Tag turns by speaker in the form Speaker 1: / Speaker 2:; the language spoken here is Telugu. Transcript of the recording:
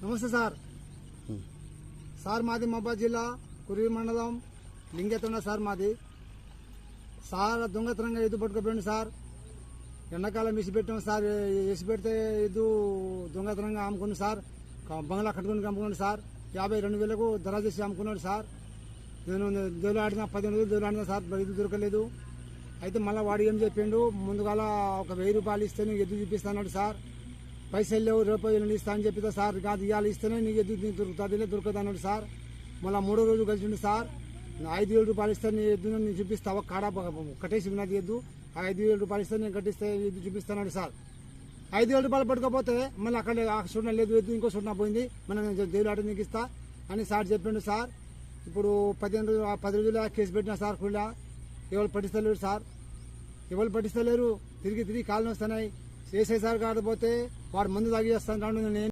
Speaker 1: నమస్తే సార్. సార్ మాది మహబూబాబాద్ జిల్లా కురివి మండలం లింగెత్తుండ సార్ మాది. సార్ దొంగతనంగా ఎద్దు పట్టుకుపోయింది సార్. ఎండాకాలం ఇసి పెట్టాం సార్. ఇసి పెడితే ఎద్దు దొంగతనంగా అమ్ముకుంది సార్. బంగ్లా కట్టుకుని అమ్ముకున్నాడు సార్. 52,000కు ధర చేసి అమ్ముకున్నాడు సార్. నేను దేవులాడిన 15 రోజులు దేవులాడినా సార్, ఎద్దు దొరకలేదు. అయితే మళ్ళీ వాడు ఏం చెప్పిండు, ముందుగాల ఒక 1000 రూపాయలు ఇస్తే నీకు ఎద్దు చూపిస్తాడు సార్. పైసలు లేవు, రేపు ఎల్లుండి ఇస్తా అని చెప్పితే సార్. కాదు, ఇవాళ ఇస్తేనే నీకు ఎద్దు నీకు దొరుకుతుంది, దొరకదు అన్నాడు సార్. మళ్ళీ 3వ రోజు కలిసిండు సార్. 5,000 రూపాయలు ఇస్తే నీ ఎద్దు నేను చూపిస్తావా, కాడ కట్టేసి ఉన్నది ఎద్దు. 5,000 రూపాయలు ఇస్తే నేను కట్టిస్తే ఎద్దు చూపిస్తాడు సార్. 5,000 రూపాయలు పట్టుకపోతే మళ్ళీ అక్కడ చూడడం లేదు, ఎద్దు ఇంకో చూడడం పోయింది. మనం దేవులాట నీకు ఇస్తా అని సార్ చెప్పిండు సార్. ఇప్పుడు 10 రోజులు కేసు పెట్టినా సార్. కూడా ఎవరు పట్టిస్తలేరు సార్, ఎవరు పట్టిస్తలేరు. తిరిగి కాళ్ళు వస్తున్నాయి. చేసే సార్ కాకపోతే వాడు మందు తాగి చేస్తాను. నేను